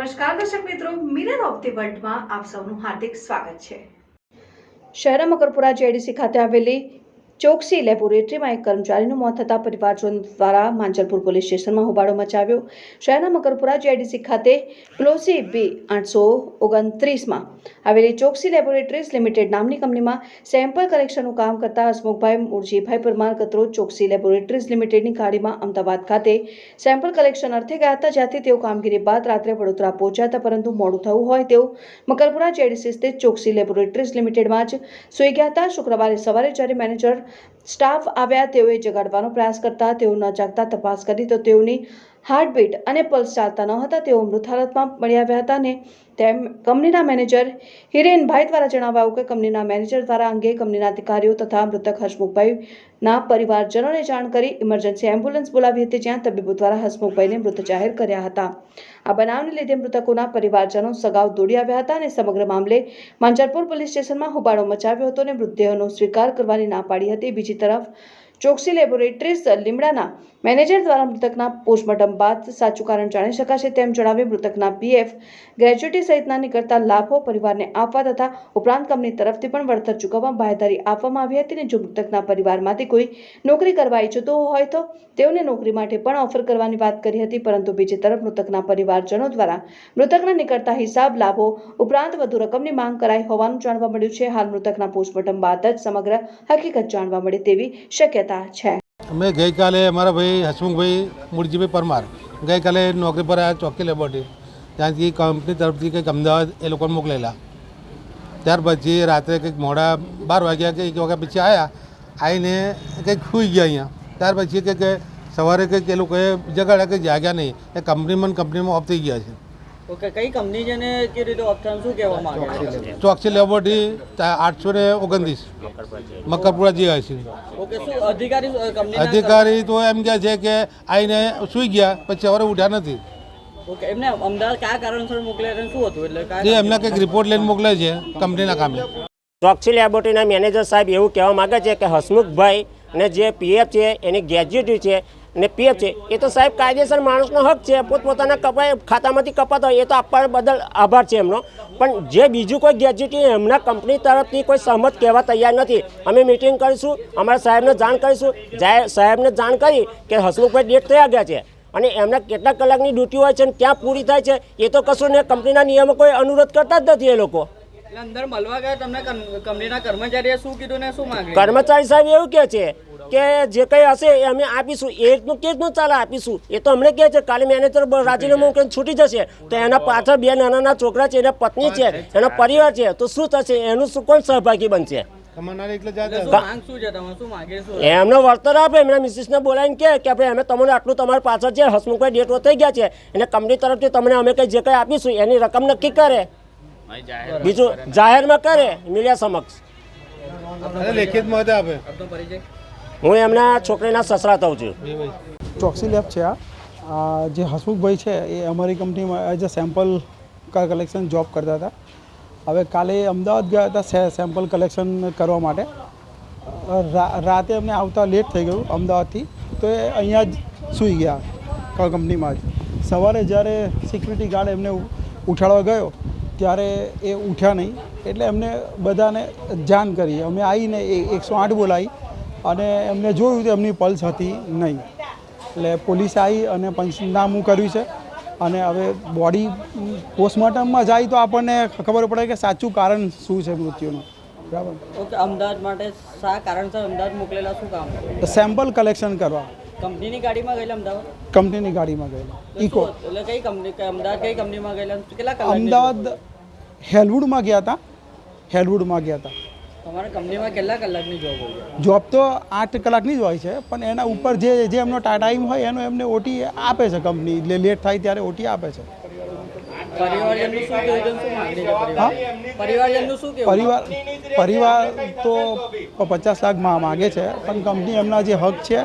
નમસ્કાર દર્શક મિત્રો, મિરર ઓફ ધી વર્લ્ડમાં આપ સૌનું હાર્દિક સ્વાગત છે। શહેરના મકરપુરા જેડીસી ખાતે આવેલી ચોકસી લેબોરેટરીમાં એક કર્મચારીનું મોત થતાં પરિવારજનો દ્વારા માંજલપુર પોલીસ સ્ટેશનમાં હોબાળો મચાવ્યો। શહેરના મકરપુરા જેડીસી ખાતે પ્લોસી બી 829માં આવેલી ચોકસી લેબોરેટરીઝ લિમિટેડ નામની કંપનીમાં સેમ્પલ કલેક્શનનું કામ કરતા હસમુખભાઈ મુરજીભાઈ પરમાર ગતરોજ ચોકસી લેબોરેટરીઝ લિમિટેડની ગાડીમાં અમદાવાદ ખાતે સેમ્પલ કલેક્શન અર્થે ગયા હતા, જ્યાંથી તેઓ કામગીરી બાદ રાત્રે વડોદરા પહોંચ્યા હતા, પરંતુ મોડું થયું હોય તેઓ મકરપુરા જેડીસી સ્થિત ચોકસી લેબોરેટરીઝ લિમિટેડમાં જ સૂઈ ગયા હતા। શુક્રવારે સવારે જ્યારે મેનેજર સ્ટાફ આવ્યા, તેઓએ જગાડવાનો પ્રયાસ કરતા તેઓ ન જાગતા તપાસ કરી તો તેઓની હાર્ટબીટ અને પલ્સ ચાલતા ન હતા। તેઓ મૃત હાલતમાં મળી આવ્યા હતા અને તેમ કંપનીના મેનેજર હિરેનભાઈ દ્વારા જણાવાયું કે કંપનીના મેનેજર દ્વારા અંગે કંપનીના અધિકારીઓ તથા મૃતક હસમુખભાઈના પરિવારજનોને જાણ કરી ઇમરજન્સી એમ્બ્યુલન્સ બોલાવી હતી, જ્યાં તબીબો દ્વારા હસમુખભાઈને મૃત જાહેર કર્યા હતા। આ બનાવને લીધે મૃતકોના પરિવારજનો સગાઉ દોડી આવ્યા હતા અને સમગ્ર મામલે માંજલપુર પોલીસ સ્ટેશનમાં હોબાળો મચાવ્યો હતો અને મૃતદેહનો સ્વીકાર કરવાની ના પાડી હતી। બીજી તરફ ચોકસી લેબોરેટરીઝ લીમડાના મેનેજર દ્વારા મૃતકના પોસ્ટમોર્ટમ બાદ સાચું કારણ જાણી શકાશે તેમ જણાવી મૃતકના પીએફ, ગ્રેચ્યુટી સહિતના નીકળતા લાભો પરિવારને આપવા તથા ઉપરાંત કંપની તરફથી પણ વળતર ચૂકવવા બાહેધરી આપવામાં આવી હતી અને જો મૃતકના પરિવારમાંથી કોઈ નોકરી કરવા ઈચ્છતો હોય તો તેઓને નોકરી માટે પણ ઓફર કરવાની વાત કરી હતી, પરંતુ બીજી તરફ મૃતકના પરિવારજનો દ્વારા મૃતકના નીકળતા હિસાબ લાભો ઉપરાંત વધુ રકમની માંગ કરાઈ હોવાનું જાણવા મળ્યું છે। હાલ મૃતકના પોસ્ટમોર્ટમ બાદ જ સમગ્ર હકીકત જાણવા મળે તેવી શક્યતા છે। અમે ગઈકાલે અમારા ભાઈ હસમુખભાઈ મુરજીભાઈ પરમાર ગઈકાલે નોકરી પર આવ્યા ચોકી લેબોરેટરી, ત્યાંથી કંપની તરફથી કંઈક અમદાવાદ એ લોકોને મોકલેલા। ત્યાર પછી રાત્રે કંઈક મોડા 12 વાગ્યા કે 1 વાગ્યા પછી આવીને કંઈક સૂઈ ગયા અહીંયા। ત્યાર પછી કંઈક સવારે કંઈક એ લોકોએ જગાડ્યા કે જાગ્યા નહીં, એ કંપનીમાં ઓફ થઈ ગયા છે। ઓકે, કઈ કંપની છે ને કે રીતે ઓફ થવાનું શું કહેવા માંગે છે? Choksi laboratory 829 Makarpura GIC. Okay, શું અધિકારી અધિકારી તો એમ કહે છે કે આવીને સૂઈ ગયા, પછી સવારે ઉઠ્યા નથી। ઓકે, એમને અમદાવાદ કયા કારણસર મોકલે શું હતું? એટલે એમને કંઈક રિપોર્ટ લઈને મોકલે છે કંપનીના કામે। ચોકસી લેબોરેટરીના મેનેજર સાહેબ એવું કહેવા માગે છે કે હસમુખભાઈ અને જે પીએફ છે એની ગ્રેજ્યુટી છે અને પીએફ છે એ તો સાહેબ કાયદેસર માણસનો હક છે, પોતપોતાના ખાતામાંથી કપાતો એ તો આપવા બદલ આભાર છે એમનો, પણ જે બીજું કોઈ ગ્રેજ્યુટી એમના કંપની તરફથી કોઈ સહમત કહેવા તૈયાર નથી। અમે મિટિંગ કરીશું, અમારા સાહેબને જાણ કરીશું, સાહેબને જાણ કરી કે હસમુખભાઈ ડેટ થયા ગયા છે અને એમના કેટલા કલાકની ડ્યુટી હોય છે અને ક્યાં પૂરી થાય છે એ તો કશું ને કંપનીના નિયમો કોઈ અનુરોધ કરતા જ નથી એ લોકો। અંદર મળવા ગયા તમને કંપનીના કર્મચારીએ શું કીધું ને શું માંગે? કર્મચારી સાહેબ એવું કહે છે કે જે કંઈ હશે એ અમે આપીશું, એ રીતનું કે રીતનું ચાલે આપીશું, એ તો અમને કહે છે કાલે મેનેજર રાજીનામું કરીને છૂટી જશે તો એના પાછળ 2 નાના છોકરા છે, એના પત્ની છે, એનો પરિવાર છે, તો શું થશે? એનું શું કોણ સહભાગી બનશે? એમનો વળતર આપે, એમના મિસિસને બોલાવીને કે ભાઈ અમે તમને આટલું તમારી પાછળ છે, હસમુખભાઈ ડેટ થઈ ગયા છે એને કંપની તરફથી તમને અમે કંઈ જે કંઈ આપીશું એની રકમ નક્કી કરે, બીજું જાહેરમાં કરે મીડિયા સમક્ષ। લેખિતમાં આપે। હું એમના છોકરીના સસરા થઉં છું। ચોકસી લેબ છે આ જે હસમુખભાઈ છે એ અમારી કંપનીમાં as a sample collection job કરતા હતા। હવે કાલે અમદાવાદ ગયા હતા સેમ્પલ કલેક્શન કરવા માટે, રાતે અમને આવતા લેટ થઈ ગયું અમદાવાદથી, તો એ અહીંયા જ સૂઈ ગયા કંપનીમાં જ। સવારે જ્યારે સિક્યુરિટી ગાર્ડ એમને ઉઠાડવા ગયો ત્યારે એ ઉઠ્યા નહીં, એટલે એમને બધાને જાણ કરી, અમે આવીને 108 બોલાવી અને એમને જોયું તો એમની પલ્સ હતી નહીં, એટલે પોલીસ આવી અને પંચનામું કર્યું છે અને હવે બોડી પોસ્ટમોર્ટમમાં જાય તો આપણને ખબર પડે કે સાચું કારણ શું છે મૃત્યુનું, બરાબર? ઓકે, અમદાવાદ માટે શા કારણસર અમદાવાદ મોકલેલા, શું કામ? સેમ્પલ કલેક્શન કરવા। કંપનીની ગાડીમાં ગયેલા અમદાવાદ? કંપનીની ગાડીમાં ગયેલા ઇકો। એટલે કઈ કંપની, અમદાવાદ કઈ કંપનીમાં ગયેલા? કેટલા કલાક? અમદાવાદ હેલવુડમાં ગયા હતા, હેલવુડમાં ગયા હતા। તમારા કંપનીમાં કેટલા કલાકની જોબ હોય? જોબ તો 8 કલાકની જ હોય છે, પણ એના ઉપર જે એમનો ટાઈમ હોય એનો એમને ઓટી આપે છે કંપની, એટલે લેટ થાય ત્યારે ઓટી આપે છે। પરિવારજનનું શું કહેવું? શું માંગણી છે પરિવારજનનું? શું કહેવું? પરિવાર તો 50 લાખ માગે છે, પણ કંપની એમના જે હક છે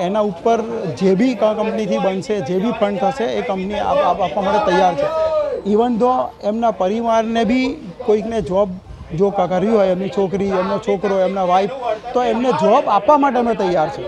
એના ઉપર જે બી કંપનીથી બનશે, જે બી ફંડ થશે એ કંપની આપવા માટે તૈયાર છે। ઇવન તો એમના પરિવારને બી કોઈકને જોબ જો કરવી હોય, એમની છોકરી, એમનો છોકરો, એમના વાઈફ, તો એમને જોબ આપવા માટે અમે તૈયાર છે।